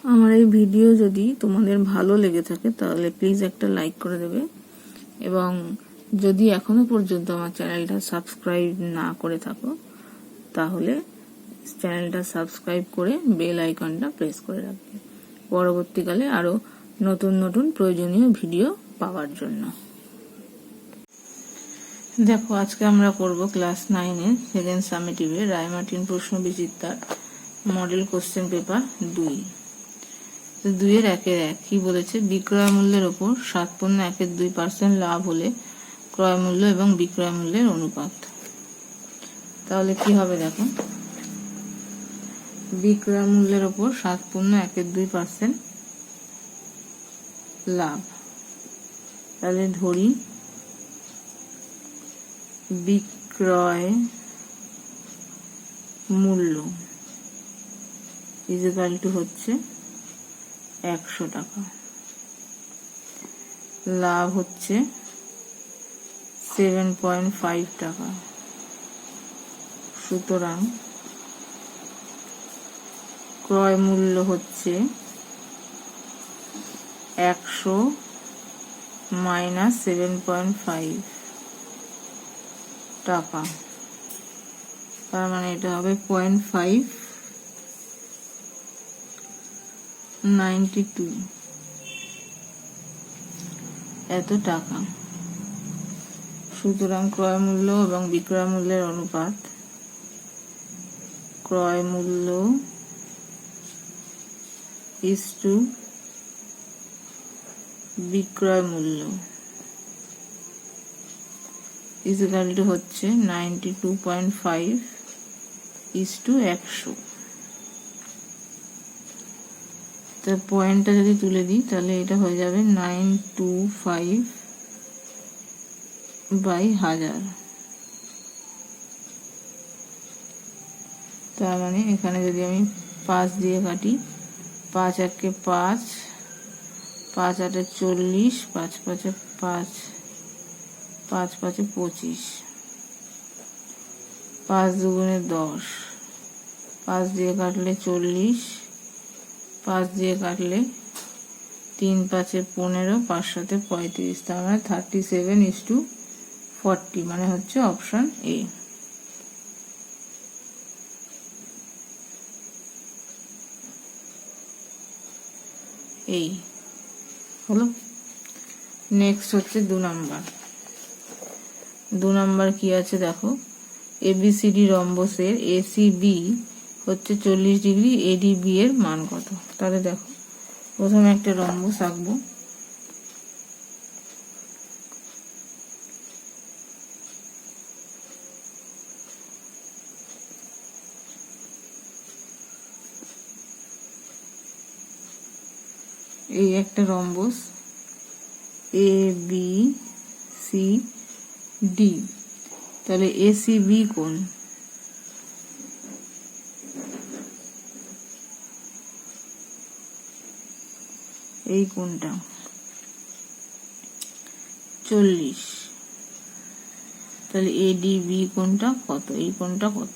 আমার এই ভিডিও যদি তোমাদের ভালো লেগে থাকে তাহলে প্লিজ একটা লাইক করে দেবে, এবং যদি এখনো পর্যন্ত আমার চ্যানেলটা সাবস্ক্রাইব না করে থাকো তাহলে চ্যানেলটা সাবস্ক্রাইব করে বেল আইকনটা প্রেস করে রাখবে পরবর্তীকালে আরো নতুন নতুন প্রয়োজনীয় ভিডিও পাওয়ার জন্য। দেখো, আজকে আমরা করব ক্লাস 9 এর সেকেন্ড সামেটিভে রায়-মার্টিন প্রশ্ন বিচিত্রার মডেল কোশ্চেন পেপার 2। 2 এর 1 এর 1 কি বলেছে, বিক্রয় মূল্যের উপর 7.12% লাভ হলে ক্রয় মূল্য এবং বিক্রয় মূল্যের অনুপাত। তাহলে কি হবে দেখো, বিক্রয় মূল্যের উপর 7.12% লাভ, তাহলে ধরি বিক্রয় মূল্য ইকুয়াল টু হচ্ছে 100 টাকা, লাভ হচ্ছে 7.5 টাকা। সুতরাং ক্রয় মূল্য হচ্ছে 100 মাইনাস 7.5 টাকা, তার মানে এটা হবে 0.592 এত টাকা। সুতরাং ক্রয় মূল্য এবং বিক্রয় মূল্যের অনুপাত, ক্রয় মূল্য ইস টু বিক্রয় মূল্য ইকুয়াল টু হচ্ছে 92.5 ইস টু 100। তো পয়েন্টটা যদি তুলে দিই তাহলে এটা হয়ে যাবে 925 বাই 1000। তার মানে এখানে যদি আমি 5 দিয়ে কাটি, 5 একে 5, 5 8 40, 5 5 5, 5 5 25, 5 দুগুণে 10, 5 দিয়ে কাটলে 40, 5 দিয়ে কাটলে 3 5 15, 5 7 35, তার মানে 37:40, মানে হচ্ছে অপশন এ। এই হলো। নেক্সট হচ্ছে 2 নাম্বার। 2 নাম্বার কি আছে দেখো, এবিসিডি রম্বসের এসিবি হচ্ছে 40 ডিগ্রি, এডিবি এর মান কত। তাহলে দেখো, প্রথমে একটা রম্বস আঁকবো। এই একটা rhombus A B C D, তাহলে এসিবি কোণ, এই কোণটা 40, তাহলে এডিবি কোণটা কত, এই কোণটা কত,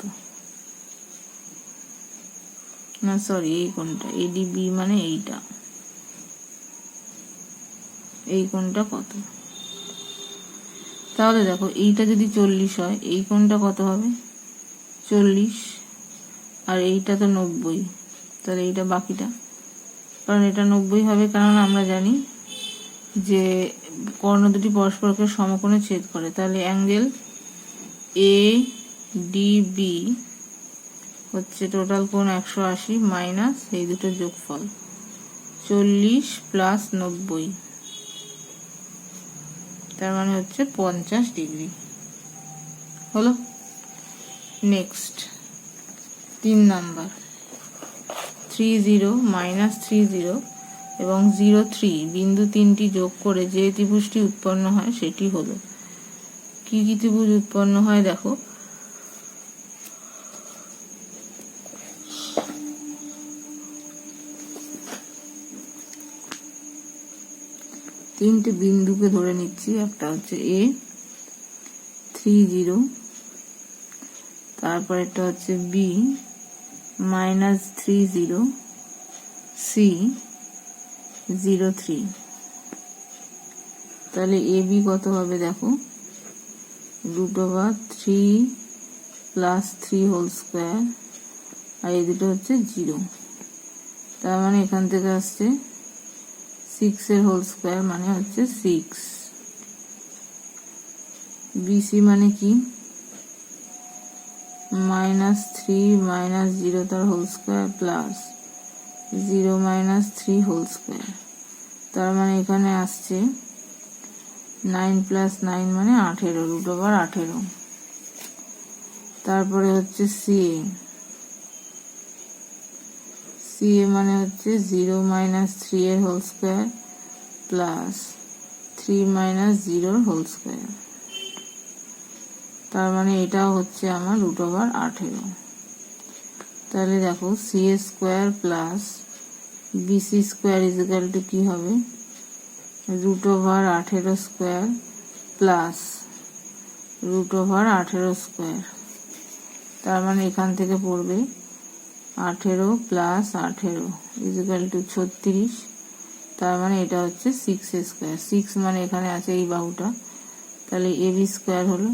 না সরি এই কোণটা এডিবি মানে এইটা, এই কোণটা কত। তাহলে দেখো, এইটা যদি 40 হয় এই কোণটা কত হবে 40, আর এইটা তো 90, তাহলে এইটা বাকিটা, কারণ এটা 90 হবে, কারণ আমরা জানি যে কর্ণ দুটি পরস্পরকে সমকোণে ছেদ করে। তাহলে অ্যাঙ্গেল এ ডিবি হচ্ছে টোটাল কোণ 180 মাইনাস এই দুটো যোগফল 40 প্লাস 90, তার মানে হচ্ছে 50 ডিগ্রি হলো। নেক্সট 3 নাম্বার, 30 মাইনাস 30 এবং 03 বিন্দু 3টি যোগ করে যে ত্রিভুজটি উৎপন্ন হয় সেটি হলো। কি কি ত্রিভুজ উৎপন্ন হয় দেখো, তিনটে বিন্দুকে ধরে নিচ্ছি। একটা হচ্ছে এ 30, তারপর একটা হচ্ছে বি -30, C 03। তাহলে AB কত হবে দেখো, √3 + 3 হোল স্কোয়ার, আর এই দুটো হচ্ছে 0। তার মানে এখান থেকে আসছে 6 এর হোল স্কোয়ার মানে হচ্ছে 6। BC মানে কি, -3 - 0 তার whole square plus 0 - 3 whole square. তার মানে এখানে আসছে 9 + 9 মানে 18, √18। তারপরে হচ্ছে CA মানে হচ্ছে 0 - 3 এর whole square plus 3 - 0 whole square. তার মানে এটাও হচ্ছে আমার √18। তাহলে দেখো CA square plus BC square = কি হবে, √18 স্কোয়ার প্লাস √18 স্কোয়ার। তার মানে এখান থেকে পড়বে 18 + 18 = 36। তার মানে এটা হচ্ছে 6 স্কোয়ার। 6 মানে এখানে আছে এই বাহুটা, তাহলে AB স্কোয়ার হলো।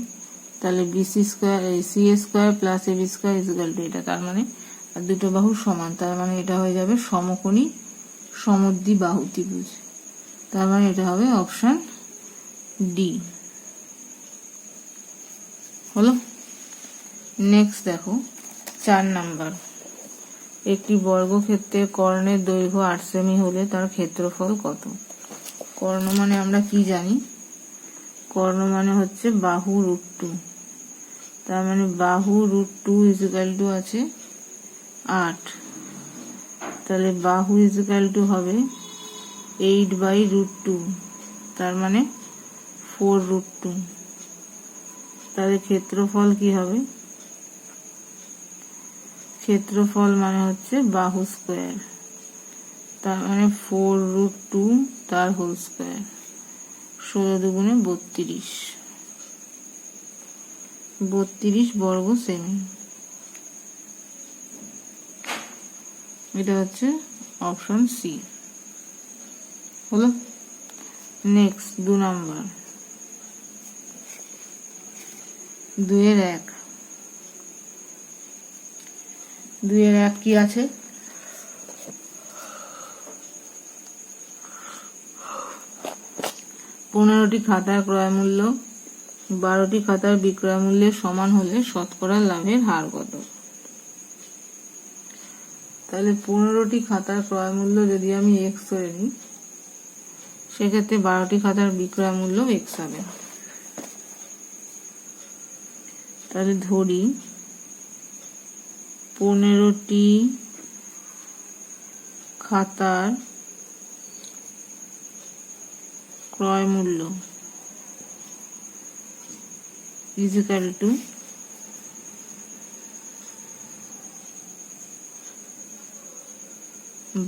তাহলে BC square, CA square plus AB square = এটা। তার মানে আর দুটো বাহু সমান, তার মানে এটা হয়ে যাবে সমকোণী সমদ্বিবাহু ত্রিভুজ। তার মানে এটা হবে অপশন ডি। হলো। নেক্সট দেখো 4 নাম্বার, একটি বর্গক্ষেত্রের কর্ণের দৈর্ঘ্য 8 সেমি হলে তার ক্ষেত্রফল কত। কর্ণ মানে আমরা কি জানি, কর্ণ মানে হচ্ছে বাহু √2। তার মানে বাহু √2 = আছে 8। তাহলে বাহু = হবে 8/√2, তার মানে 4√2। তাহলে ক্ষেত্রফল কি হবে, ক্ষেত্রফল মানে হচ্ছে বাহু স্কোয়ার, তার মানে 4√2 তার হোল স্কোয়ার, 16 দুগুণে 32, 32 বর্গ সেমি। এটা হচ্ছে অপশন সি। হলো। Next 2 number, 2-1। 2-1 কি আছে, 15টি খাতার ক্রয় মূল্য 12টি খাতার বিক্রয় মূল্যের সমান হলে শতকরা লাভের হার কত। তাহলে 15টি খাতার ক্রয় মূল্য যদি আমি x ধরে নিই, সেক্ষেত্রে 12টি খাতার বিক্রয় মূল্য x হবে। তাহলে ধরি 15টি খাতার ক্রয় মূল্য =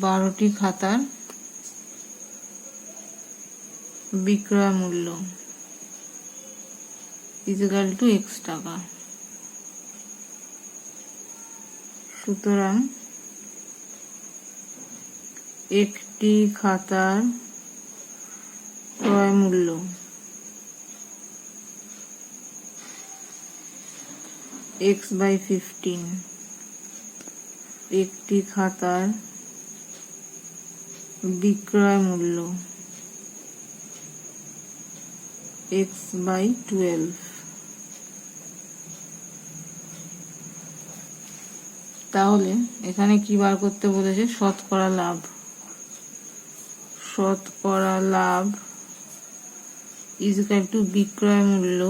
12টি খাতার বিক্রয় মূল্য = x টাকা। সুতরাং একটি খাতার ক্রয় মূল্য x/15, একটি খাতার বিক্রয় মূল্য x/12। তাহলে এখানে কি বার করতে বলেছে, শতকরা লাভ। শতকরা লাভ = বিক্রয় মূল্য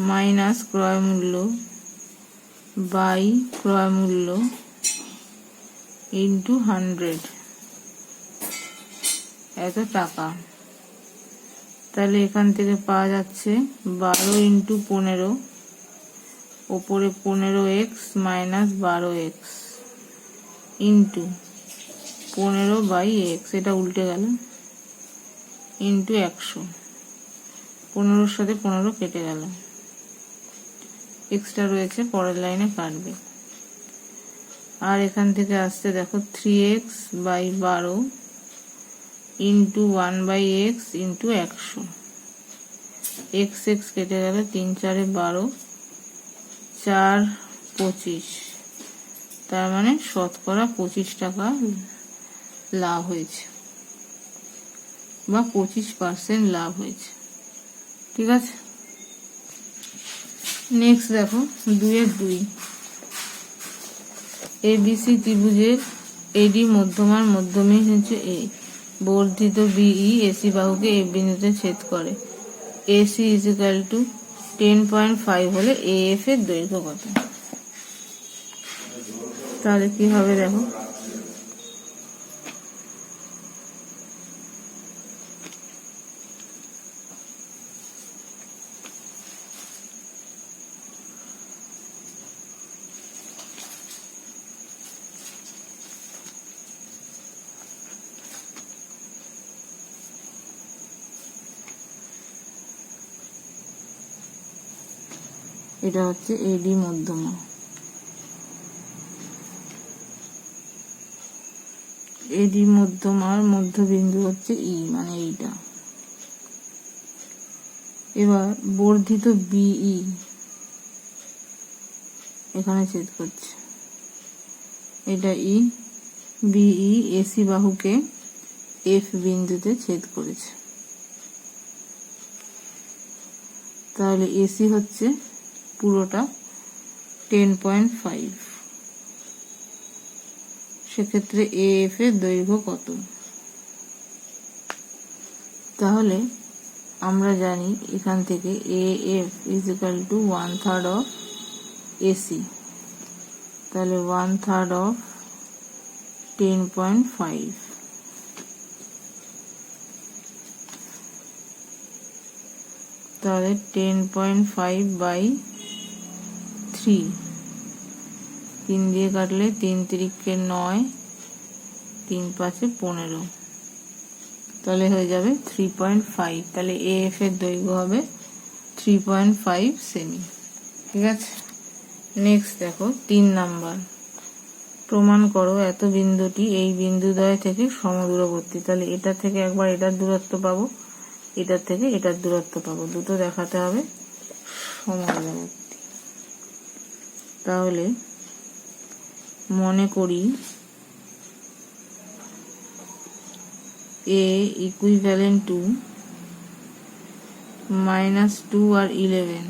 মাইনাস ক্রয় মূল্য বাই ক্রয় মূল্য ইন্টু 100, এত টাকা। তাহলে এখান থেকে পাওয়া যাচ্ছে 12 × 15, ওপরে 15x minus 12x into 15/x, এটা উল্টে গেল, ইন্টু 100। 15-র সাথে 15 কেটে গেল, এক্সট্রা রয়েছে পরের লাইনে কাটবে। আর এখান থেকে আসছে দেখো 3x by 12 into 1/x into 100। x x কেটে গেল, 3 4 12, 4 25, তার মানে শতকরা 25 টাকা লাভ হয়েছে বা 25% লাভ হয়েছে। ঠিক আছে, নেক্সট দেখো 2-2। ABC ত্রিভুজের এডি মধ্যমার মধ্যবিন্দু হচ্ছে এ, বর্ধিত বিই এসি বাহুকে এ বিন্দুতে ছেদ করে। AC = 10.5 হলে AF এর দৈর্ঘ্য কত? তাহলে কি হবে দেখো, এটা হচ্ছে এডি মধ্যমা। এডি মধ্যমার মধ্যবিন্দু হচ্ছে ই, মানে এইটা। এবার বর্ধিত বিই এখানে ছেদ করছে, এটা ই। বিই এসি বাহুকে এফ বিন্দুতে ছেদ করেছে। তাহলে এসি হচ্ছে পুরোটা 10.5, সেক্ষেত্রে AF এর দৈর্ঘ্য কত? তাহলে আমরা জানি এখান থেকে AF = 1/3 অফ AC, তাহলে 1/3 অফ 10.5, তাহলে 10.5/3, 3 দিয়ে কাটলে 3 3 9, 3 5 15, তাহলে হয়ে যাবে 3.5। তাহলে AF এর দৈর্ঘ্য হবে 3.5 সেমি। ঠিক আছে, নেক্সট দেখো 3 নাম্বার। প্রমাণ করো এত বিন্দুটি এই বিন্দুদ্বয় থেকে সমদূরবর্তী। তাহলে এটা থেকে একবার এটার দূরত্ব পাবো, এটার থেকে এটার দূরত্ব পাবো, দুটো দেখাতে হবে সমদূরবর্তী। তাহলে মনে করি A equivalent to -2 R 11,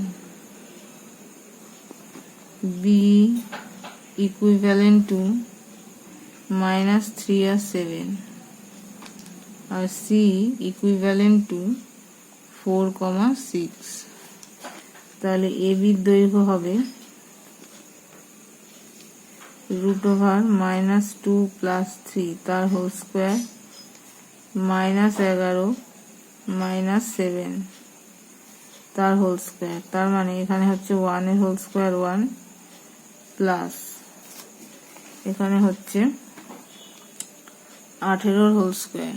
B equivalent to -3 R 7, R C equivalent to 4,6। তাহলে AB এর দৈর্ঘ্য হবে √(-2 + 3) তার হোল স্কয়ার -11 -7 তার হোল স্কয়ার। তার মানে এখানে হচ্ছে 1 এর হোল স্কয়ার 1 প্লাস এখানে হচ্ছে 18 এর হোল স্কয়ার।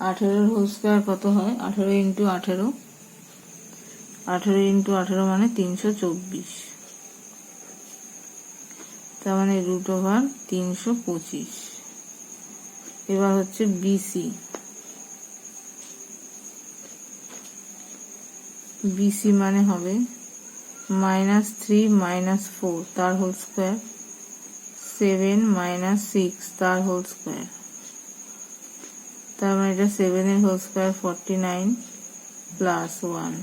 18 এর হোল স্কয়ার কত হয়? 18 × 18, 18 × 18 মানে 324, তার মানে √325। এবার হচ্ছে BC, BC মানে হবে -3 - 4 তার হোল স্কয়ার, 7 - 6 তার হোল স্কয়ার, তার মানে এটা 7 এর হোল স্কয়ার 49 প্লাস 1,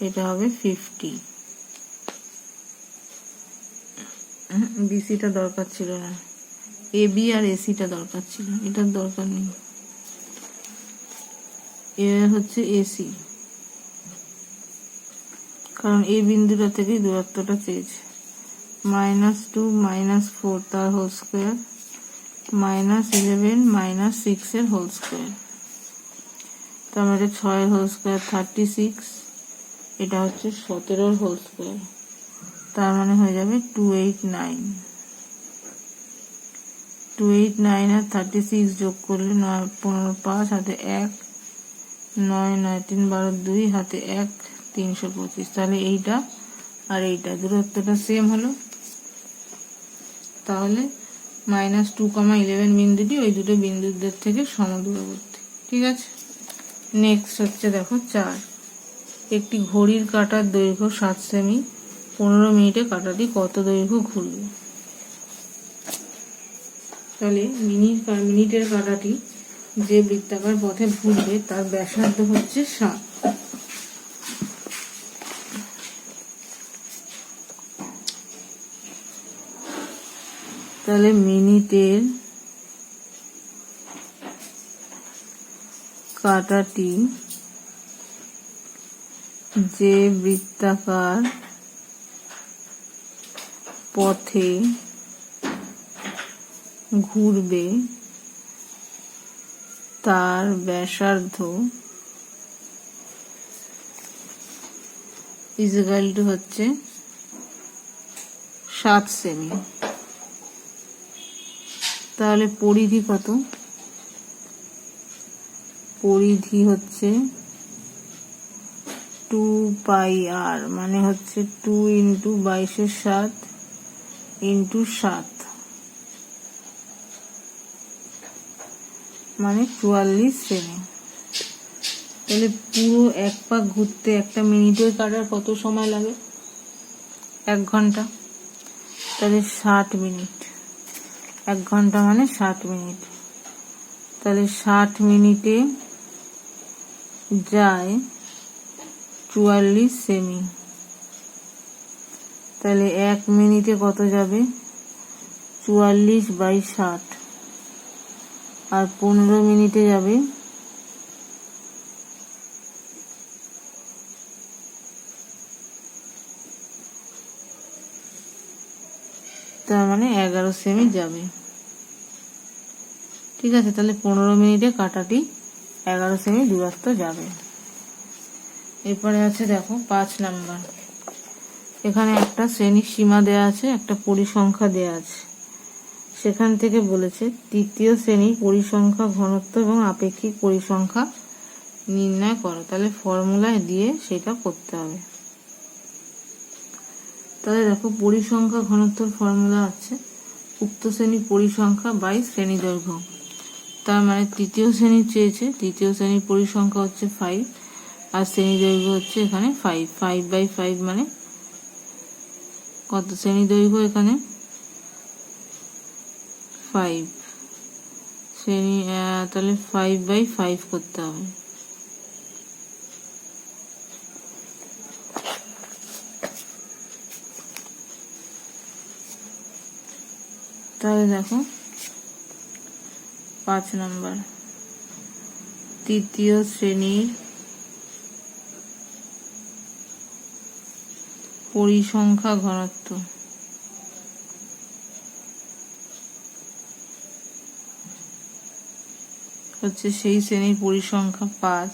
এটা হবে 50। BCটা দরকার ছিল না, AB আর ACটা দরকার ছিল, এটার দরকার নেই। এবার হচ্ছে AC, কারণ এই বিন্দুটা থেকে দূরত্বটা চেয়েছে। -2 - 4 তার হোল স্কয়ার, -11 - 6 এর হোল স্কয়ার, তার মানে 6 এর হোল স্কয়ার 36, এটা হচ্ছে 17 এর হোল স্কয়ার, তার মানে হয়ে যাবে 289। 289 আর 36 যোগ করলে 9 15 5 হাতে 1, 9 9 3 12 2 হাতে 1, 325। তাহলে এইটা আর এইটা দূরত্বটা সেম হলো, তাহলে -2, 11 বিন্দুটি ওই দুটো বিন্দুদের থেকে সমদূরবর্তী। ঠিক আছে, নেক্সট হচ্ছে দেখো 4। একটি ঘড়ির কাঁটার দৈর্ঘ্য 7 সেমি, 15 মিনিটে কাঁটাটি কত দৈর্ঘ্য ঘুরবে? তাহলে মিনিটের কাঁটাটি যে বৃত্তাকার পথে ঘুরবে তার ব্যাসার্ধ হচ্ছে 7। তাহলে মিনিটের কাঁটাটি যে বৃত্তাকার পথে ঘুরবে তার ব্যাসার্ধ = হচ্ছে 7 সেমি। তাহলে পরিধি কত? পরিধি হচ্ছে 2πr, মানে হচ্ছে 2 × 22/7 × 7, মানে 44 সেমি। তাহলে পুরো এক পাক ঘুরতে একটা মিনিটের কাঁটার কত সময় লাগে? 1 ঘন্টা। তাহলে 60 মিনিট, 1 ঘন্টা মানে 60 মিনিট। তাহলে 60 মিনিটে যায় 44 সেমি। তাহলে 1 মিনিটে কত যাবে? 44/60। আর 15 মিনিটে যাবে তার মানে 11 সেমি যাবে। ঠিক আছে, তাহলে 15 মিনিটে কাঁটাটি 11 সেমি দূরত্ব যাবে। এরপরে আছে দেখো 5 নাম্বার। এখানে একটা শ্রেণীর সীমা দেয়া আছে, একটা পরিসংখ্যা দেয়া আছে। সেখান থেকে বলেছে তৃতীয় শ্রেণীর পরিসংখ্যা ঘনত্ব এবং আপেক্ষিক পরিসংখ্যা নির্ণয় করো। তাহলে ফর্মুলায় দিয়ে সেটা করতে হবে। তাহলে দেখো পরিসংখ্যা ঘনত্বের ফর্মুলা আছে উক্ত শ্রেণীর পরিসংখ্যা বাই শ্রেণী দৈর্ঘ্য। তার মানে তৃতীয় শ্রেণীর চেয়েছে, তৃতীয় শ্রেণীর পরিসংখ্যা হচ্ছে 5 আর শ্রেণী দৈর্ঘ্য হচ্ছে এখানে 5। 5/5 মানে কত? শ্রেণী দৈর্ঘ্য এখানে 5 শ্রেণী, তাহলে 5/5 করতে হবে। তাহলে দেখো 5 নাম্বার, তৃতীয় শ্রেণীর পরিসংখ্যা ঘনত্ব হচ্ছে সেই শ্রেণীর পরিসংখ্যা 5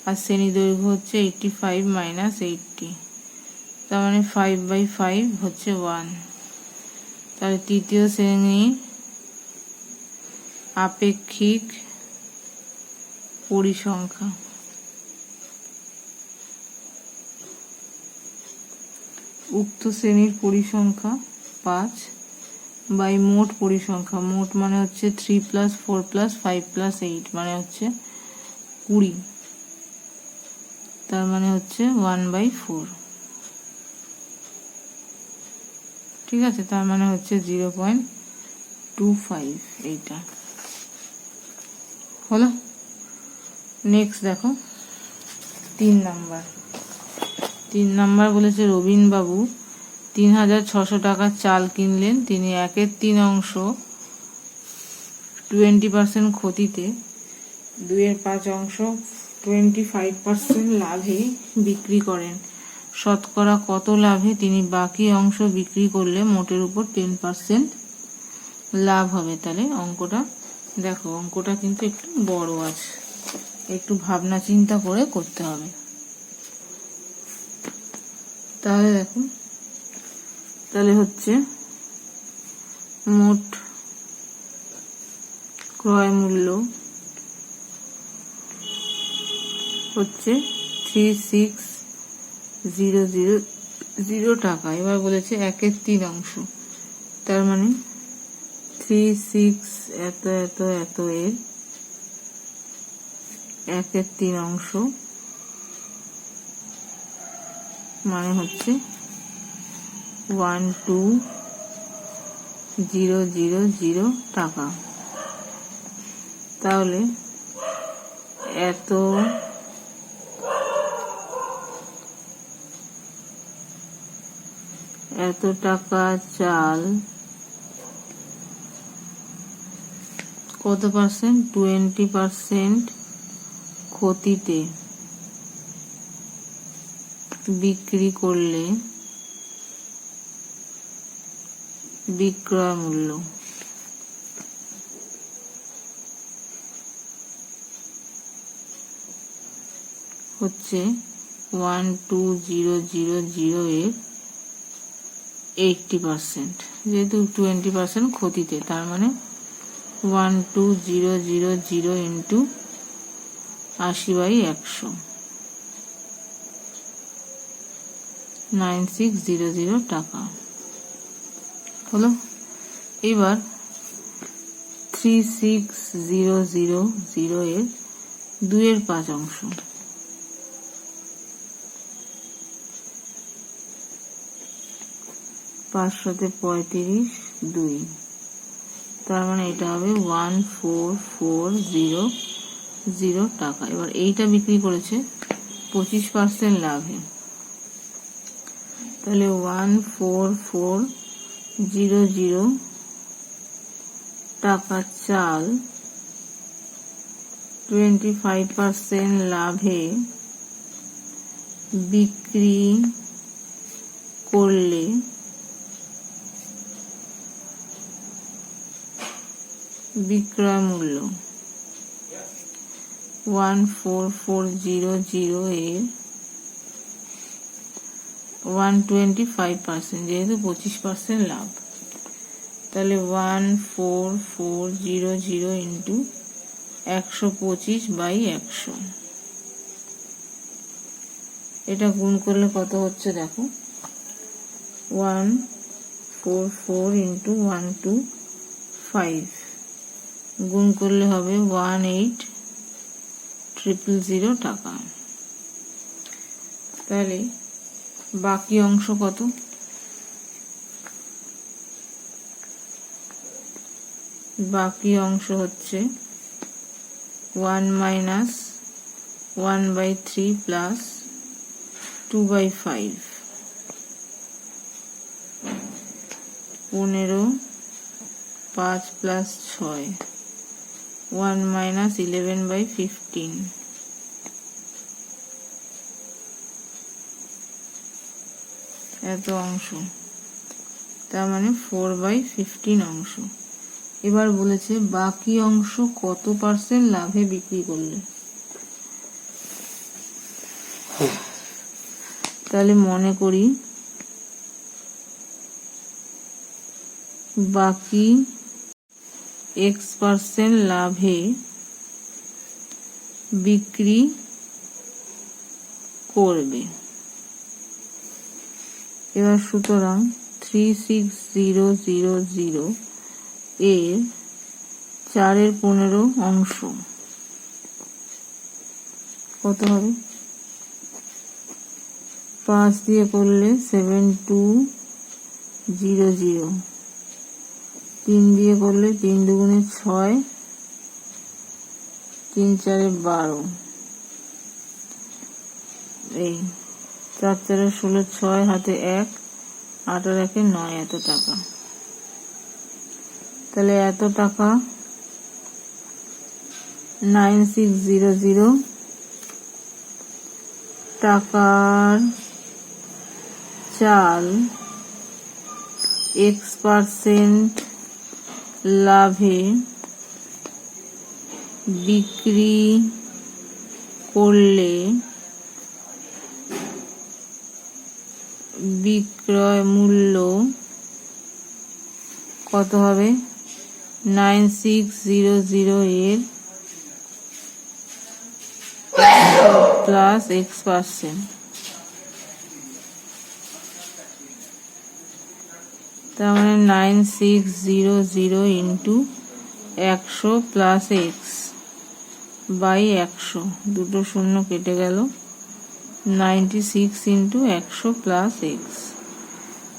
আর শ্রেণী দৈর্ঘ্য হচ্ছে 85 - 80, তার মানে 5/5 হচ্ছে 1। তাহলে তৃতীয় শ্রেণীর আপেক্ষিক পরিসংখ্যা উক্ত শ্রেণীর পরিসংখ্যা 5 বাই মোট পরিসংখ্যা। মোট মানে হচ্ছে 3 + 4 + 5 + 8 মানে হচ্ছে 20, তার মানে হচ্ছে 1/4। ঠিক আছে, তার মানে হচ্ছে 0.25। এইটা হলো। নেক্সট দেখো 3 নাম্বার। 3 নাম্বার বলেছে রবীনবাবু 3600 টাকার চাল কিনলেন। তিনি 1/3 অংশ 20% ক্ষতিতে, 2/5 অংশ 25% লাভে বিক্রি করেন। শতকরা কত লাভে তিনি বাকি অংশ বিক্রি করলে মোটের উপর 10% লাভ হবে? তাহলে অঙ্কটা দেখো, অঙ্কটা কিন্তু একটু বড় আছে, একটু ভাবনা চিন্তা করে করতে হবে। তাহলে দেখো, তাহলে হচ্ছে মোট ক্রয় মূল্য হচ্ছে 36,000 টাকা। এবার বলেছে 1/3 অংশ, তার মানে 3 6 এত এত এত এর 1/3 অংশ মানে হচ্ছে 12000 টাকা। তাহলে এত টাকা চাল কত পার্সেন্ট? 20% ক্ষতিতে বিক্রি করলে বিক্রয় মূল্য হচ্ছে 12000 এর 80%, যেহেতু 20% ক্ষতিতে, তার মানে 12000 ইন্টু 80/100 9600 টাকা হলো। এবার 36000 এর 2/5 অংশ, পাঁচ সাথে 35, 2, তার মানে এটা হবে 14400 টাকা। এবার এইটা বিক্রি করেছে 25% লাভে, তাহলে 14400 টাকা চাল 25% লাভে বিক্রি করলে বিক্রয় মূল্য 14400 এর 125%, যেহেতু 25% লাভ, তাহলে 14400 ইন্টু 125/100, এটা গুণ করলে কত হচ্ছে দেখো, 144 ইন্টু 125 গুণ করলে হবে 18000 টাকা। তাহলে বাকি অংশ কত? বাকি অংশ হচ্ছে 1 minus 1/3 plus 2/5, 15, 5 plus 6, 1 minus 11/15, এত অংশ, তার মানে 4/15 অংশ। এবার বলেছে বাকি অংশ কত পার্সেন্ট লাভে বিক্রি করলে। তাহলে মনে করি বাকি X% লাভে বিক্রি করবে। এবার সুতরাং 36000 এর 4/15 অংশ কত হবে? 5 দিয়ে করলে 7200, 3 দিয়ে করলে 3 দুগুণে 6, 3 4 12, এই 4 4 16, 6 হাতে 1, 8 আর 1 9, এত টাকা। তাহলে এত টাকা 9600 টাকার চাল X% লাভে বিক্রি করলে বিক্রয় মূল্য কত হবে? 9600 এর প্লাস X%, তার মানে 9600 ইন্টু 100 প্লাস এক্স বাই 100, দুটো শূন্য কেটে গেল, 96 ইন্টু 100 প্লাস এক্স।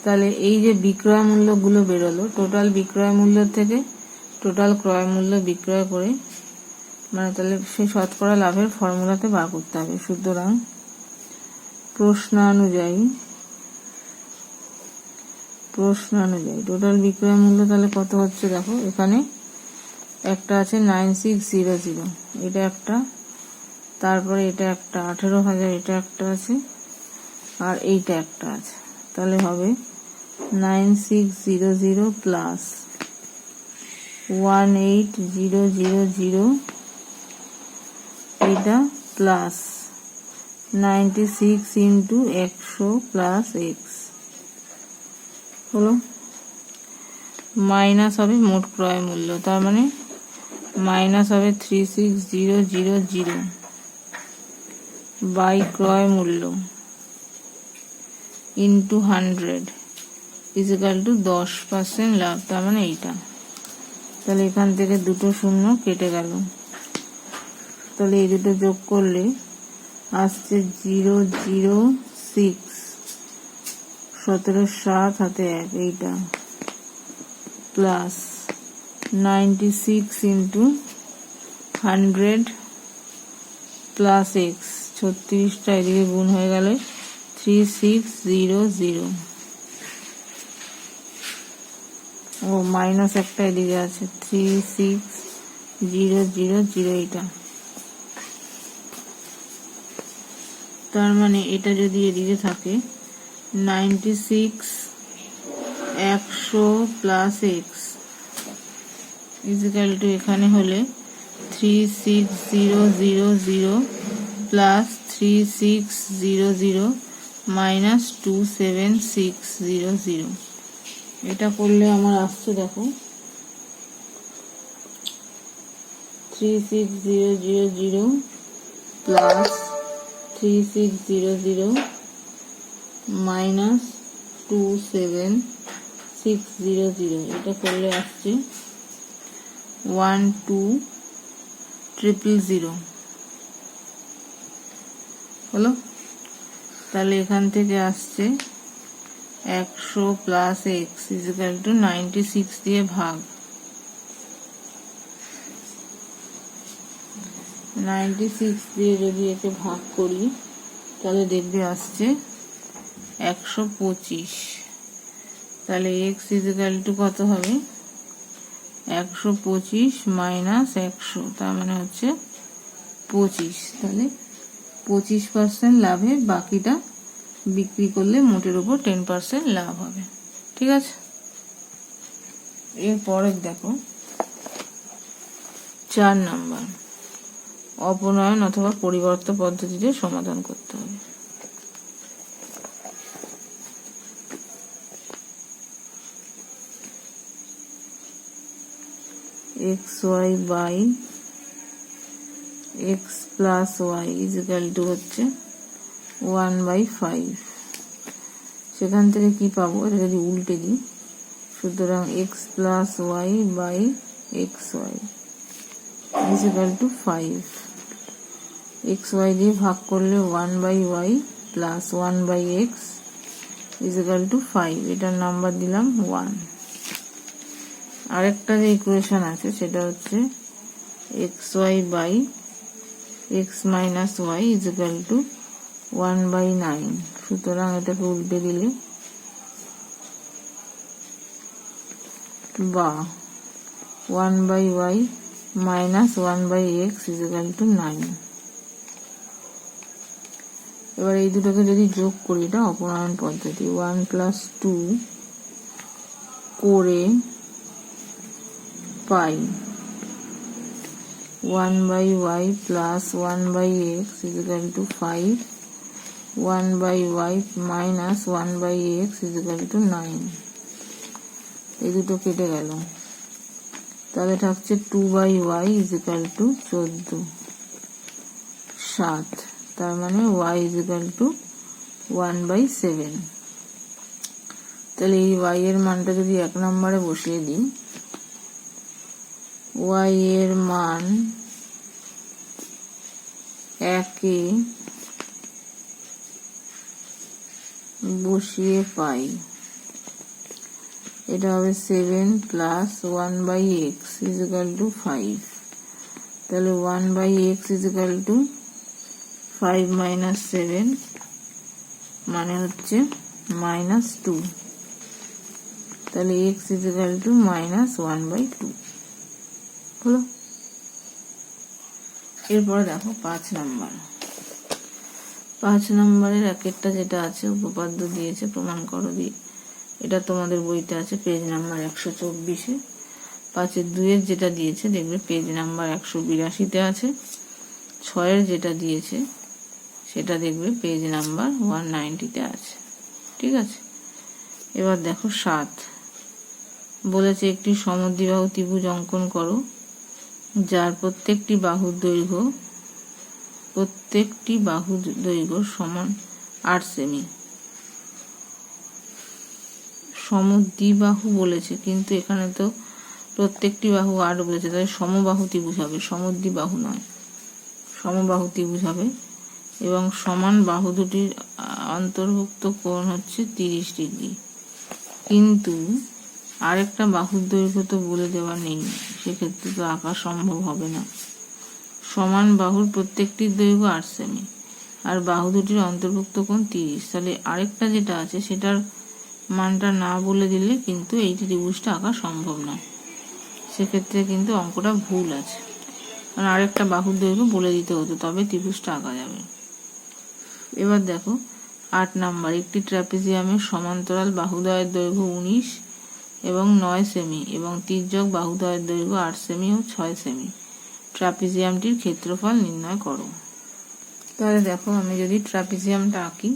তাহলে এই যে বিক্রয় মূল্যগুলো বেরোলো, টোটাল বিক্রয় মূল্য থেকে টোটাল ক্রয় মূল্য বিক্রয় করে, মানে তাহলে সেই শতকরা লাভের ফর্মুলাতে বার করতে হবে। সুতরাং প্রশ্নানুযায়ী টোটাল বিক্রয় মূল্য তাহলে কত হচ্ছে দেখো, এখানে একটা আছে 9600, এটা একটা, তারপরে এটা একটা 18,000, এটা একটা আছে, আর এইটা একটা আছে। তাহলে হবে 9600 প্লাস 18000, এটা প্লাস 96 ইন্টু 100 প্লাস এক্স হলো, মাইনাস হবে মোট ক্রয় মূল্য, তার মানে মাইনাস হবে 36000 বাই ক্রয় মূল্য ইন্টু 100 ইজিক্যাল টু 10% লাভ, তার মানে এইটা। তাহলে এখান থেকে দুটো শূন্য কেটে গেল, তাহলে এই দুটো যোগ করলে আসছে 006, 17 হাতে 1, এইটা প্লাস 96 ইন্টু 100 প্লাস এক্স, 36টা এদিকে গুণ হয়ে গেলে 3600, ও মাইনাস একটা এদিকে আছে 36000, এইটা। তার মানে এটা যদি এদিকে থাকে 96 100 প্লাস এক্স ইজিক্যাল টু এখানে হলে 3600 প্লাস 3600 মাইনাস 27600, এটা করলে আমার আসছে দেখো 36000 প্লাস 3600 মাইনাস 27600, এটা করলে আসছে 12000 হলো। তাহলে এখান থেকে আসছে 100 প্লাস এক্স ইজিক্যাল টু 96 দিয়ে ভাগ, 96 দিয়ে যদি একে ভাগ করি তাহলে দেখবে আসছে 125। তাহলে এক্স ইজিক্যাল টু কত হবে, 125 মাইনাস 100, তার মানে হচ্ছে 25। তাহলে 25% লাভে বাকিটা বিক্রি করলে মোটের উপর 10% লাভ হবে। ঠিক আছে, এরপরে দেখো 4 নাম্বার, অপনয়ন অথবা পরিবর্তন পদ্ধতিতে সমাধান করতে হবে। xy by x plus y equal to হচ্ছে 1/5। সেখান থেকে কি পাবো, এটা যদি উল্টে দিই, সুতরাং x plus y by xy equal to 5। xy দিয়ে ভাগ করলে 1/y plus 1/x equal to 5, এটার নাম্বার দিলাম 1। আরেকটা যে ইকুয়েশন আছে সেটা হচ্ছে xy by x minus y equal to 1/9। সুতরাং এটাকে উল্টে দিলে বা 1/y minus 1/x equal to 9। এবার এই দুটোকে যদি যোগ করি, এটা অপনয়ন পদ্ধতি, 1 প্লাস 2 করে পাই 1/y plus 1/x equal to 5, 1/y minus 1/x equal to 9। এই দুটো কেটে গেল, তাহলে থাকছে 2/y ইজিক্যাল টু 14, 7, তার মানে y ইজিক্যাল টু 1/7। তাহলে এই y এর মানটা যদি 1 নম্বরে বসিয়ে দিই, y এর মান 1 এ বসিয়ে পাই, এটা হবে 7 প্লাস 1/x ইজিক্যাল টু 5। তাহলে 1/x ইজিক্যাল টু 5 মাইনাস 7 মানে হচ্ছে -2। তাহলে x ইজিক্যাল টু -1/2 হলো। এরপরে দেখো 5 নাম্বার। 5 নম্বরের একেরটা যেটা আছে উপপাদ্য দিয়েছে প্রমাণ করো দিয়ে, এটা তোমাদের বইতে আছে পেজ নাম্বার 124-এ। 5-এর 2-এর যেটা দিয়েছে দেখবে পেজ নাম্বার 182-তে আছে। 6-এর যেটা দিয়েছে সেটা দেখবে পেজ নাম্বার 190-তে আছে। ঠিক আছে, এবার দেখো 7 বলেছে একটি সমদ্বিবাহু ত্রিভুজ অঙ্কন করো যার প্রত্যেকটি বাহুর দৈর্ঘ্য সমান 8 সেমি। সমদ্বিবাহু বলেছে, কিন্তু এখানে তো প্রত্যেকটি বাহু 8 বলেছে, তাই সমবাহু ত্রিভুজ হবে, সমদ্বিবাহু নয়, সমবাহু ত্রিভুজ হবে। এবং সমান বাহু দুটির অন্তর্ভুক্ত কোণ হচ্ছে 30 ডিগ্রি। কিন্তু আরেকটা বাহুর দৈর্ঘ্য তো বলে দেওয়া নেই, সেক্ষেত্রে তো আঁকা সম্ভব হবে না। সমান বাহুর প্রত্যেকটির দৈর্ঘ্য 8 সেমি আর বাহু দুটির অন্তর্ভুক্ত কোণ 30। তাহলে আরেকটা যেটা আছে সেটার মানটা না বলে দিলে কিন্তু এই ত্রিভুজটা আঁকা সম্ভব না, সেক্ষেত্রে কিন্তু অঙ্কটা ভুল আছে, কারণ আরেকটা বাহুর দৈর্ঘ্য বলে দিতে হতো, তবে ত্রিভুজটা আঁকা যাবে। এবার দেখো 8 নাম্বার। একটি ট্রাপিজিয়ামের সমান্তরাল বাহুদ্বয়ের দৈর্ঘ্য 19 এবং 9 সেমি এবং তির্যক বাহুদ্বয়ের দৈর্ঘ্য 8 সেমি ও 6 সেমি। ট্রাপিজিয়ামটির ক্ষেত্রফল নির্ণয় করো। তাহলে দেখো আমি যদি ট্রাপিজিয়ামটা আঁকি,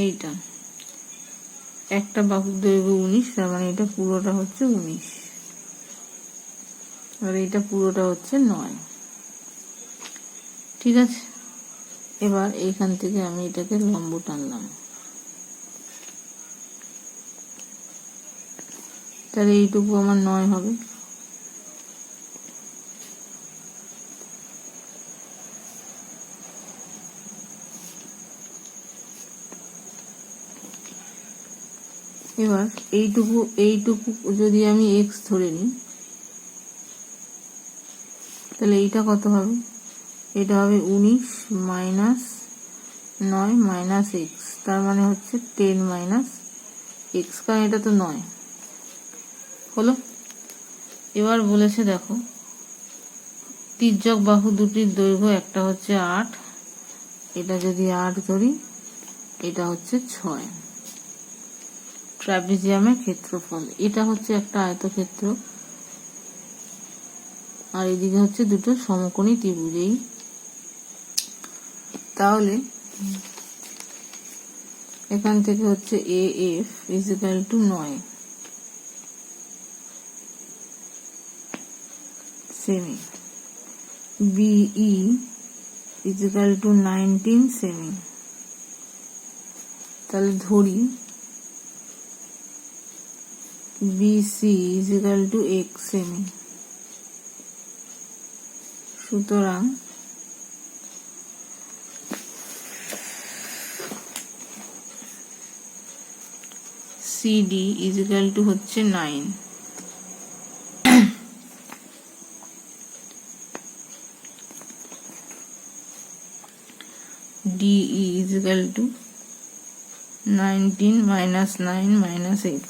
এইটা একটা বাহুর দৈর্ঘ্য 19, তার মানে এটা পুরোটা হচ্ছে 19 আর এটা পুরোটা হচ্ছে 9। ঠিক আছে, এবার এইখান থেকে আমি এটাকে লম্ব টানলাম, তাহলে এইটুকু আমার 9 হবে। এবার এইটুকু যদি আমি x ধরে নিই, তাহলে এইটা কত হবে? এটা হবে 19 মাইনাস 9 মাইনাস x, তার মানে হচ্ছে 10 মাইনাস x, কারণ এটা তো 9 হলো। এবার বলেছে দেখো তির্যক বাহু দুটির দৈর্ঘ্য, একটা হচ্ছে 8, এটা যদি 8 ধরি, এটা হচ্ছে 6। ট্রাপিজিয়ামের ক্ষেত্রফল, এটা হচ্ছে একটা আয়তক্ষেত্র আর এদিকে হচ্ছে দুটো সমকোণী ত্রিভুজ। তাহলে এখান থেকে হচ্ছে AF equal to 9 cm, BE equal to 19 cm. তাহলে ধরি BC equal to x cm. সুতরাং CD ইজিক্যাল টু হচ্ছে 9। DE equal to 19 minus 9 minus x,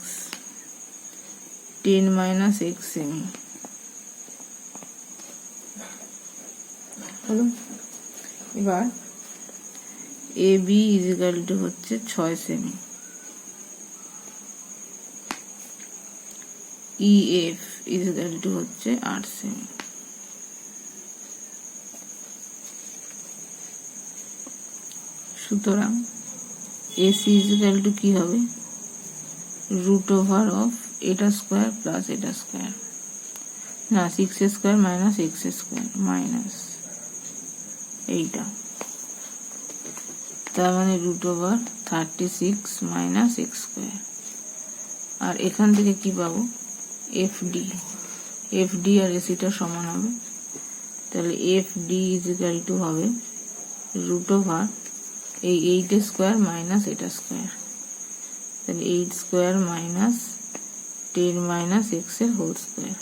10 minus x cm হলো। এবার AB ইজিক্যাল টু হচ্ছে 6 সেমি, EF ইজিক্যাল টু হচ্ছে 8 semi. সুতরাং AC is equal to কি হবে, রুট ওভার অফ এটা স্কোয়ার প্লাস এটা স্কোয়ার, না 6 square minus x square minus এইটা, তার মানে root over 36 minus x square. আর এখান থেকে কি পাবো, এফডি, এফডি আর এসিটা সমান হবে, তাহলে এফডি ইজিক্যাল টু হবে রুট ওভার এই 8 স্কোয়ার মাইনাস এটা স্কোয়ার, তাহলে 8 স্কোয়ার মাইনাস 10 মাইনাস এক্স এর হোল স্কোয়ার।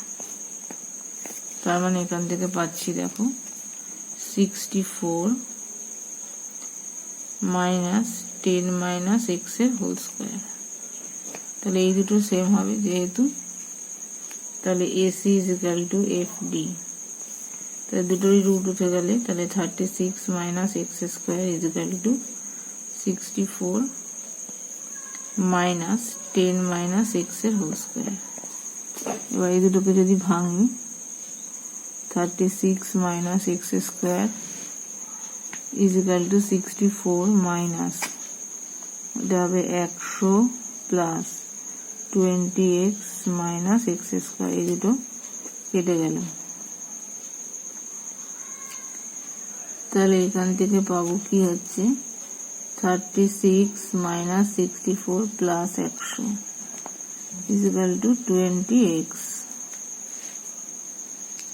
তার মানে এখান থেকে পাচ্ছি দেখো 64 মাইনাস 10 মাইনাস এক্স এর হোল স্কোয়ার। তাহলে এই দুটো সেম হবে যেহেতু, তাহলে AC is equal to F D, তাহলে দুটোরই রুট উঠে গেলে তাহলে 36 minus x square is equal to 64 minus 10 minus x এর হোল স্কোয়ার। এবার এই দুটোকে যদি ভাঙি, 36 minus x square is equal to 64 minus এটা হবে 100 plus 20x minus x square, এই দুটো কেটে গেল। তাহলে এখান থেকে পাবো কি হচ্ছে 36 minus 64 plus 100 is equal to 20x।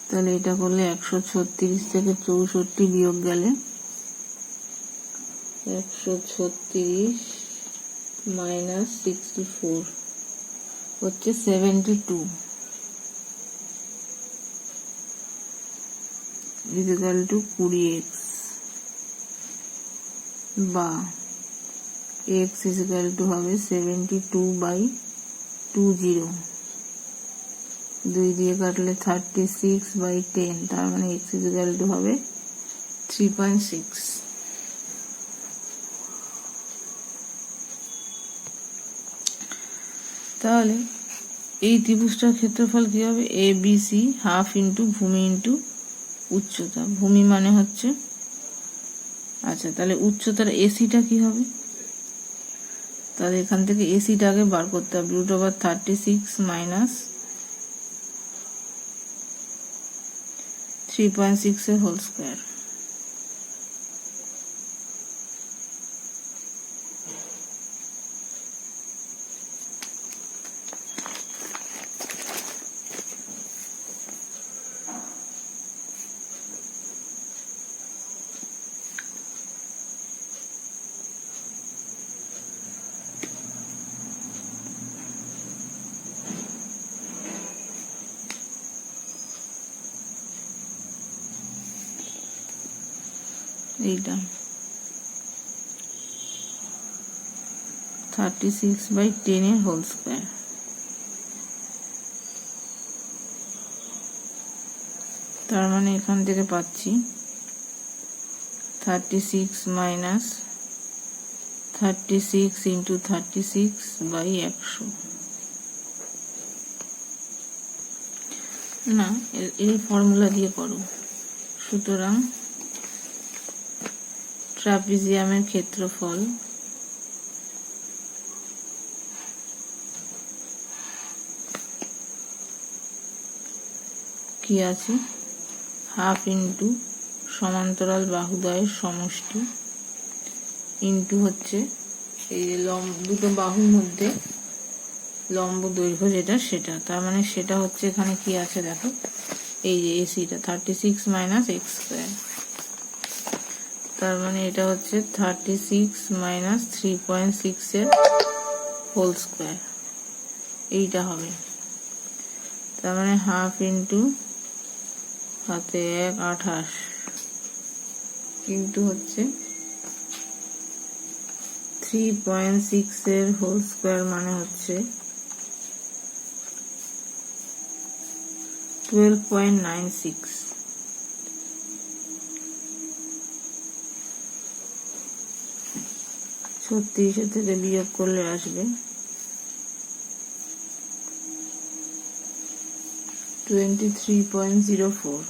তাহলে এটা করলে 136 থেকে 64 বিয়োগ গেলে 136 মাইনাস 64 হচ্ছে 72 ইজ ইকাল টু 20x, বা x ইজ ইকাল টু হবে 72/20, 2 দিয়ে কাটলে 36/10, তার মানে x ইজ ইকাল টু হবে 3.6। তাহলে এই ত্রিভুজটার ক্ষেত্রফল কি হবে, এ বি সি হাফ ইন্টু ভূমি ইন্টু উচ্চতা, ভূমি মানে হচ্ছে, আচ্ছা তাহলে উচ্চতার এসিটা কি হবে, তাহলে এখান থেকে এসিটাকে বার করতে হবে, রুট ওভার 36 মাইনাস 3.6 এর হোল স্কোয়ার। এইটা 36/10 এর হোল স্কোয়ার, তার মানে এখান থেকে পাচ্ছি 36 মাইনাস 36 ইন্টু 36/100, না এই ফর্মুলা দিয়ে করো। সুতরাং ট্রাপিজিয়ামের ক্ষেত্রফল কি আছে, হাফ ইন্টু সমান্তরাল বাহুদ্বয়ের সমষ্টি ইন্টু হচ্ছে এই যে দুটো বাহুর মধ্যে লম্ব দৈর্ঘ্য যেটা সেটা, তার মানে সেটা হচ্ছে এখানে কি আছে দেখো, এই যে এসিটা 36 মাইনাস এক্স স্কোয়ার, তার মানে এটা হচ্ছে 36 মাইনাস 3.6 এর হোল স্কোয়ার, এইটা হবে। তার মানে হাফ ইন্টু হাতে 1 28 কিন্তু হচ্ছে 3.6 এর হোল স্কোয়ার মানে হচ্ছে 12.96। 36 থেকে বিয়োগ করলে আসবে 23.04।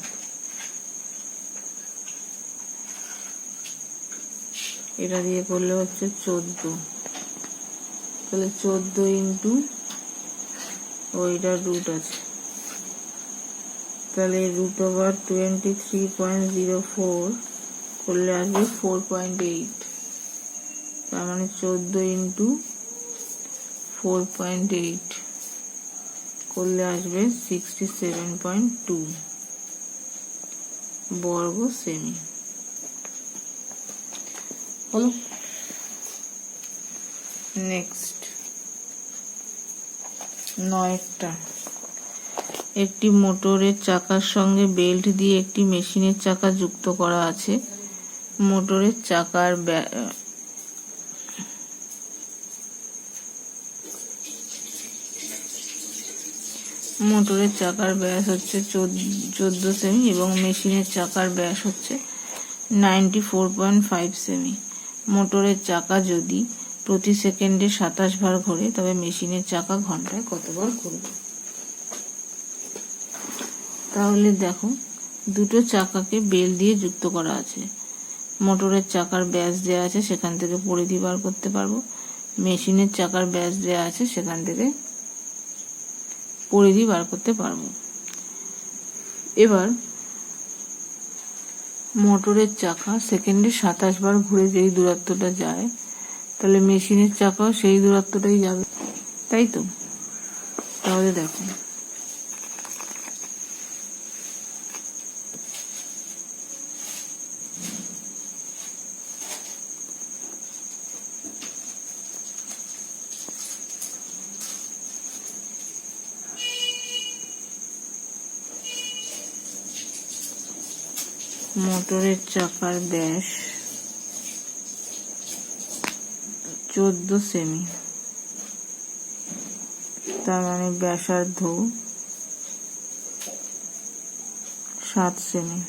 এটা দিয়ে করলে হচ্ছে 14। তাহলে 14 ইন্টু ওইটার রুট আছে, তাহলে √23.04 করলে আসবে 4.8, তার মানে 14 ইন্টু 4.8 করলে আসবে 67.2 বর্গ সেমি হলো। নেক্সট 9টা, একটি মোটরের চাকার সঙ্গে বেল্ট দিয়ে একটি মেশিনের চাকা যুক্ত করা আছে। মোটরের চাকার ব্যাস হচ্ছে 14 সেমি এবং মেশিনের চাকার ব্যাস হচ্ছে 94.5 সেমি। মোটরের চাকা যদি প্রতি সেকেন্ডে 27 বার ঘোরে তবে মেশিনের চাকা ঘন্টায় কতবার ঘুরবে? তাহলে দেখো, দুটো চাকাকে বেল দিয়ে যুক্ত করা আছে। মোটরের চাকার ব্যাস দেওয়া আছে, সেখান থেকে পরিধি বার করতে পারবো। মেশিনের চাকার ব্যাস দেওয়া আছে, সেখান থেকে পরিধি বার করতে পারবো। এবার মোটরের চাকা সেকেন্ডে 27 বার ঘুরে যেই দূরত্বটা যায়, তাহলে মেশিনের চাকাও সেই দূরত্বটাই যাবে, তাই তো? তাহলে দেখো, মোটরের চাকার ব্যাস 14 সেমি, তার মানে ব্যাসার্ধ 7 সেমি,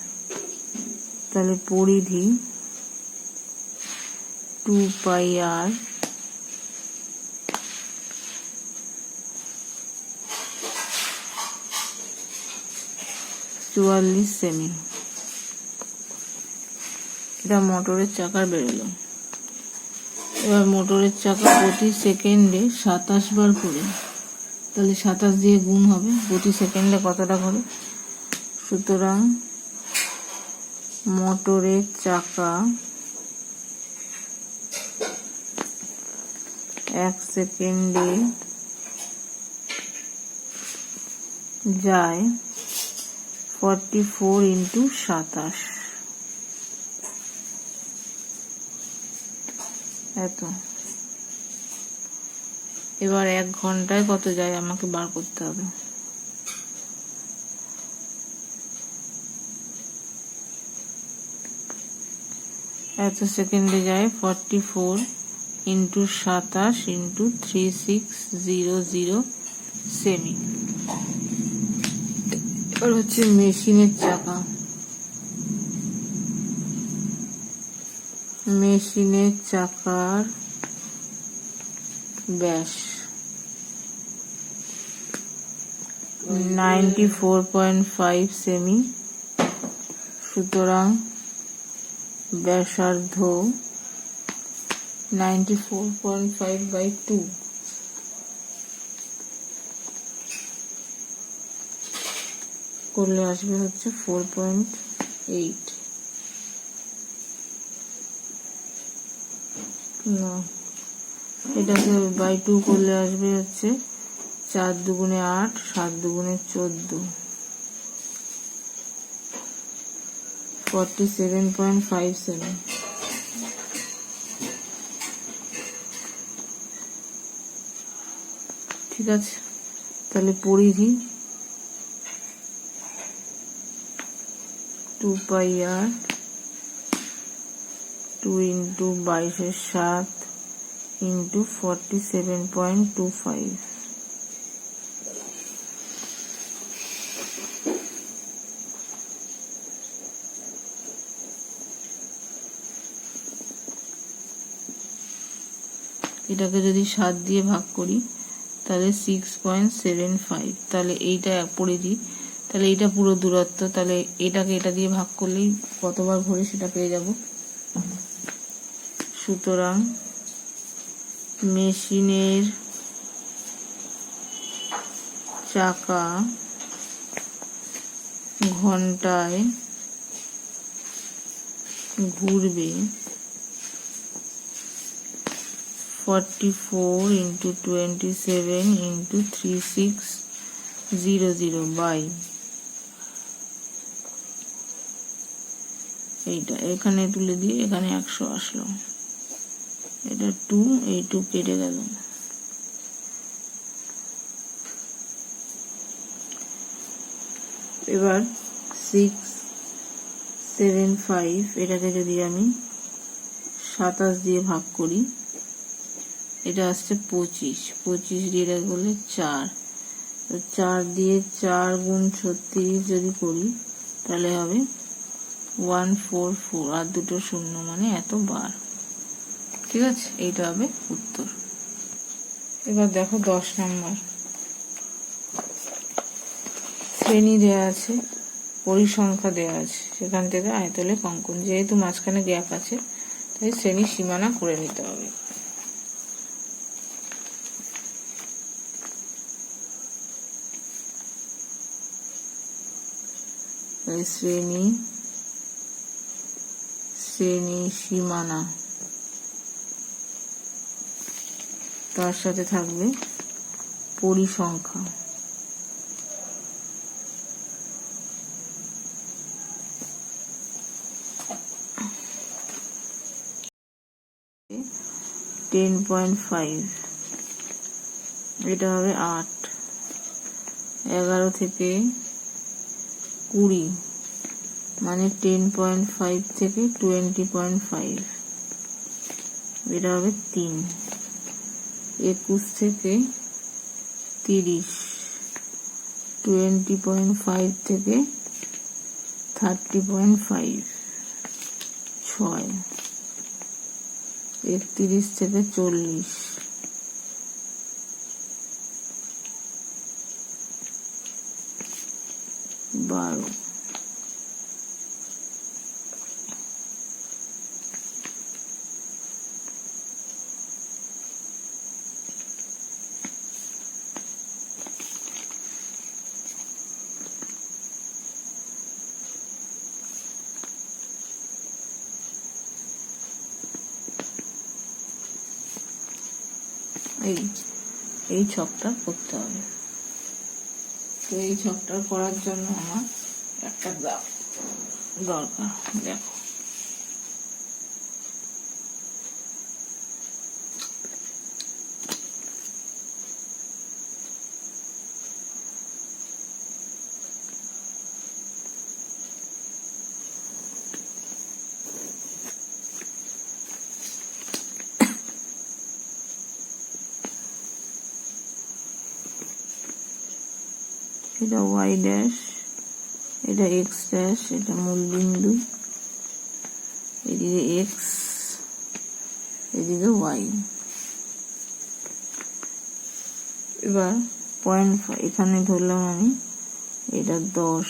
তাহলে পরিধি 2πr (44 সেমি)। এটা মোটরের চাকার বেরোলো। এবার মোটরের চাকা প্রতি সেকেন্ডে 27 বার ঘোরে, তাহলে 27 দিয়ে গুণ হবে, প্রতি সেকেন্ডে কতটা ঘোরে। সুতরাং মোটরের চাকা 1 সেকেন্ডে যায় 44 ইন্টু 27, এত। এবার 1 ঘন্টায় কত যায় আমাকে বার করতে হবে। এত সেকেন্ডে যায় 44 ইন্টু 27 ইন্টু 3600 সেমি। এবার হচ্ছে মেশিনের চাকা। মেশিনের চাকার ব্যাস 94.5 সেমি, সুতরাং ব্যাসার্ধ 94.5/2 করলে আসবে হচ্ছে 4.8। না, এটাকে বাই 2 করলে আসবে হচ্ছে 4 দুগুণে 8, 7 দুগুণে 14, 47.5 সেমি। ঠিক আছে, তাহলে পরিধি 2πr 2 ইন্টু 22/7 ইন্টু 47.25। এটাকে যদি 7 দিয়ে ভাগ করি তাহলে 6.75, তাহলে এইটা পরিধি, তাহলে এইটা পুরো দূরত্ব, তাহলে এটাকে এটা দিয়ে ভাগ করলেই কতবার ঘুরে সেটা পেয়ে যাব। সুতরাং মেশিনের চাকা ঘন্টায় ঘুরবে 44 into 27 into 3600 বাই এইটা এখানে তুলে দিয়ে এখানে 100 আসলো, এটা 2, এই 2 কেটে গেল। এবার 675 এটাকে যদি আমি 27 দিয়ে ভাগ করি, এটা আসছে 25, 25 দিয়ে এটা করলে 4, তো 4 দিয়ে 4 গুণ 36 যদি করি তাহলে হবে 144, আর দুটো শূন্য মানে এত বার। ঠিক আছে, এইটা হবে উত্তর। এবার দেখো 10 নম্বর। শ্রেণী দেওয়া আছে, পরিসংখ্যা দেওয়া আছে, সেখান থেকে আয়তলে অঙ্কন, যেহেতু মাঝখানে গ্যাপ আছে তাই শ্রেণী সীমানা করে নিতে হবে। শ্রেণী সীমানা, তার সাথে থাকবে পরিসংখ্যা। টেন 10.5 এটা হবে 8, 11 থেকে 20 মানে 10.5 থেকে 20.5, এটা হবে 3, 21 থেকে 30, 20.5 থেকে 30.5, 6, 31 থেকে 40, 12, এই ছকটা করতে হবে। তো এই ছকটা করার জন্য আমার একটা গ্রাফ দরকার। দেখো এটা y ড্যাশ, এটা x ড্যাশ, এটা মূল বিন্দু, এদিকে x, এদিকে y। এবার 0.5 এখানে ধরলাম আমি, এটা 10,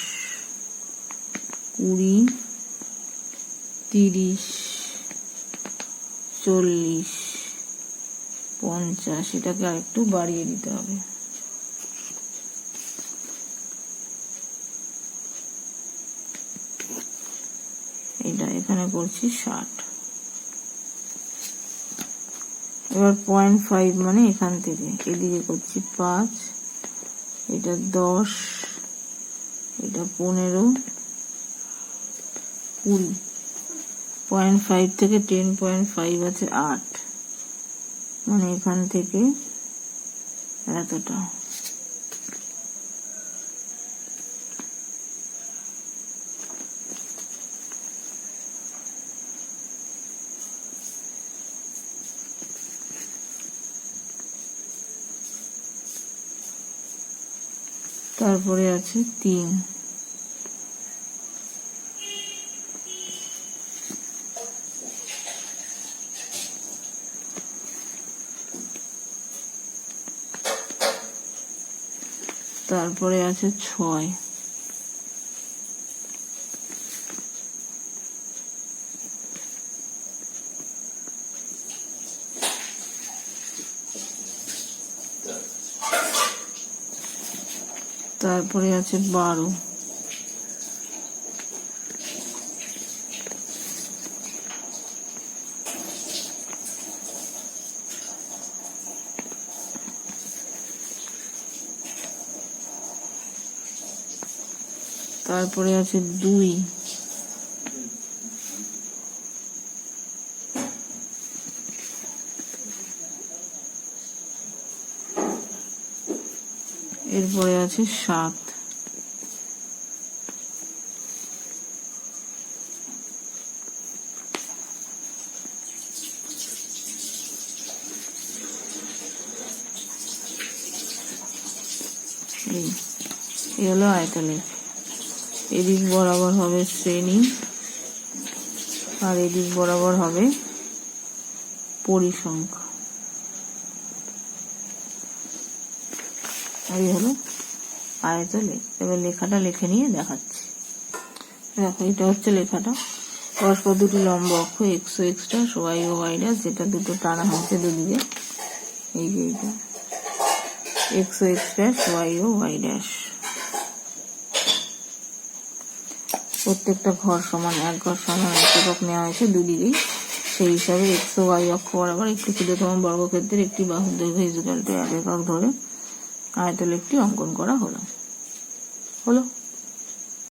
20, 30, 40, 50, এটাকে আরেকটু বাড়িয়ে দিতে হবে। এটা এখানে করছি 60। এবার 0.5 মানে এখান থেকে এদিকে করছি 5, এটা 10, এটা 15, 20, 0.5 থেকে 10.5 আছে 8, মানে এখান থেকে এতটা। তারপরে আছে 3, তারপরে আছে 6, তারপরে আছে 12, তারপরে আছে 2, এরপরে আছে 7, এই হলো আয়তলেখ। এদিক বরাবর হবে শ্রেণী আর এদিক বরাবর হবে পরিসংখ্যা। এই হলো আয়তলেখ। এবার লেখাটা লিখে নিয়ে দেখাচ্ছি। দেখো, এটা হচ্ছে লেখাটা। পরস্পর দুটি লম্ব অক্ষ এক্স ও এক্স ড্যাশ, ওয়াই ও ওয়াই ড্যাশ, যেটা দুটো টানা হচ্ছে দুদিকে। এই যে এইটা এক্স ও এক্স ড্যাশ, ওয়াই ও ওয়াই ড্যাশ। প্রত্যেকটা ঘর সমান, এক ঘর সমান একক নেওয়া হয়েছে দুদিকেই। সেই হিসাবে এক্স ও ওয়াই অক্ষ বরাবর একটি ক্ষুদ্রতম বর্গক্ষেত্রের একটি বাহুর দৈর্ঘ্য ইকুয়াল টু 1 একক ধরে আয়তলেখটি অঙ্কন করা হলো।